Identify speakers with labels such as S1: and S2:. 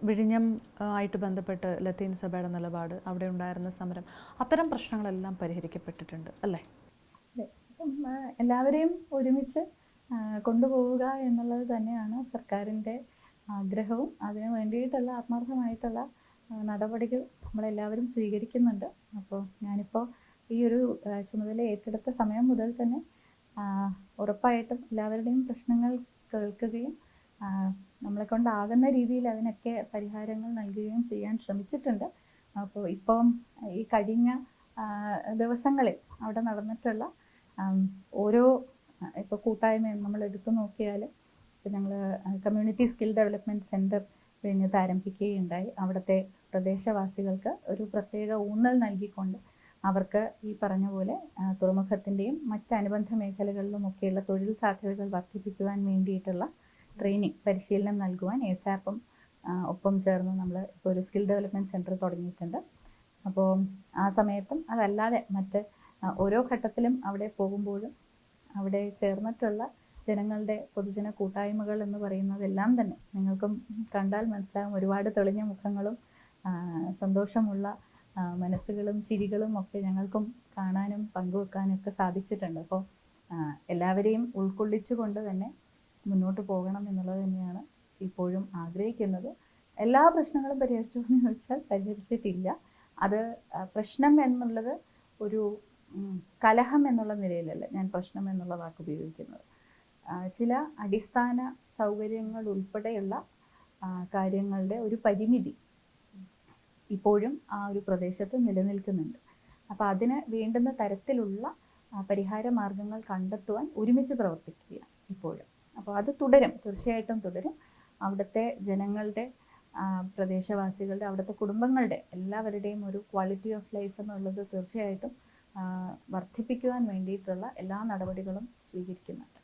S1: വിഴിഞ്ഞം ആയിട്ട് ബന്ധപ്പെട്ട് ലത്തീൻ സഭയുടെ നിലപാട്, അവിടെ ഉണ്ടായിരുന്ന സമരം, അത്തരം പ്രശ്നങ്ങളെല്ലാം പരിഹരിക്കപ്പെട്ടിട്ടുണ്ട് അല്ലേ?
S2: അതെ. അപ്പം എല്ലാവരെയും ഒരുമിച്ച് കൊണ്ടുപോവുക എന്നുള്ളത് തന്നെയാണ് സർക്കാരിൻ്റെ ആഗ്രഹവും. അതിന് വേണ്ടിയിട്ടുള്ള ആത്മാർത്ഥമായിട്ടുള്ള നടപടികൾ നമ്മളെല്ലാവരും സ്വീകരിക്കുന്നുണ്ട്. അപ്പോൾ ഞാനിപ്പോൾ ഈ ഒരു ചുമതല ഏറ്റെടുത്ത സമയം മുതൽ തന്നെ ഉറപ്പായിട്ടും എല്ലാവരുടെയും പ്രശ്നങ്ങൾ കേൾക്കുകയും നമ്മളെ കൊണ്ടാകുന്ന രീതിയിൽ അതിനൊക്കെ പരിഹാരങ്ങൾ നൽകുകയും ചെയ്യാൻ ശ്രമിച്ചിട്ടുണ്ട്. അപ്പോൾ ഇപ്പം ഈ കഴിഞ്ഞ ദിവസങ്ങളിൽ അവിടെ നടന്നിട്ടുള്ള ഓരോ ഇപ്പോൾ കൂട്ടായ്മയും നമ്മൾ എടുത്തു നോക്കിയാൽ, ഇപ്പോൾ ഞങ്ങൾ കമ്മ്യൂണിറ്റി സ്കിൽ ഡെവലപ്മെൻറ്റ് സെൻറ്റർ വിഴിഞ്ഞത്ത് ആരംഭിക്കുകയുണ്ടായി. അവിടുത്തെ പ്രദേശവാസികൾക്ക് ഒരു പ്രത്യേക ഊന്നൽ നൽകിക്കൊണ്ട് അവർക്ക് ഈ പറഞ്ഞ പോലെ തുറമുഖത്തിൻ്റെയും മറ്റ് അനുബന്ധ മേഖലകളിലുമൊക്കെയുള്ള തൊഴിൽ സാധ്യതകൾ വർദ്ധിപ്പിക്കുവാൻ വേണ്ടിയിട്ടുള്ള ട്രെയിനിങ്, പരിശീലനം നൽകുവാൻ എസാപ്പും ഒപ്പം ചേർന്ന് നമ്മൾ ഇപ്പോൾ ഒരു സ്കിൽ ഡെവലപ്മെൻറ്റ് സെൻറ്റർ തുടങ്ങിയിട്ടുണ്ട്. അപ്പോൾ ആ സമയത്തും അതല്ലാതെ മറ്റ് ഓരോ ഘട്ടത്തിലും അവിടെ പോകുമ്പോഴും അവിടെ ചേർന്നിട്ടുള്ള ജനങ്ങളുടെ പൊതുജന കൂട്ടായ്മകൾ എന്ന് പറയുന്നതെല്ലാം തന്നെ നിങ്ങൾക്കും കണ്ടാൽ മനസ്സിലാകും. ഒരുപാട് തെളിഞ്ഞ മുഖങ്ങളും സന്തോഷമുള്ള മനസ്സുകളും ചിരികളും ഒക്കെ ഞങ്ങൾക്കും കാണാനും പങ്കുവെക്കാനും ഒക്കെ സാധിച്ചിട്ടുണ്ട്. അപ്പോൾ എല്ലാവരെയും ഉൾക്കൊള്ളിച്ചുകൊണ്ട് തന്നെ മുന്നോട്ട് പോകണം എന്നുള്ളത് തന്നെയാണ് ഇപ്പോഴും ആഗ്രഹിക്കുന്നത്. എല്ലാ പ്രശ്നങ്ങളും പരിഹരിച്ചു എന്ന് ചോദിച്ചാൽ പരിഹരിച്ചിട്ടില്ല. അത് പ്രശ്നം എന്നുള്ളത് ഒരു കലഹം എന്നുള്ള നിലയിലല്ല ഞാൻ പ്രശ്നം എന്നുള്ള വാക്ക് ഉപയോഗിക്കുന്നത്. ചില അടിസ്ഥാന സൗകര്യങ്ങൾ ഉൾപ്പെടെയുള്ള കാര്യങ്ങളുടെ ഒരു പരിമിതി ഇപ്പോഴും ആ ഒരു പ്രദേശത്ത് നിലനിൽക്കുന്നുണ്ട്. അപ്പോൾ അതിന് വേണ്ടുന്ന തരത്തിലുള്ള പരിഹാര മാർഗങ്ങൾ കണ്ടെത്തുവാൻ ഒരുമിച്ച് പ്രവർത്തിക്കുകയാണ് ഇപ്പോഴും. അപ്പോൾ അത് തുടരും, തീർച്ചയായിട്ടും തുടരും. അവിടുത്തെ ജനങ്ങളുടെ, പ്രദേശവാസികളുടെ, അവിടുത്തെ കുടുംബങ്ങളുടെ എല്ലാവരുടെയും ഒരു ക്വാളിറ്റി ഓഫ് ലൈഫ് എന്നുള്ളത് തീർച്ചയായിട്ടും വർദ്ധിപ്പിക്കുവാൻ വേണ്ടിയിട്ടുള്ള എല്ലാ നടപടികളും സ്വീകരിക്കുന്നുണ്ട്.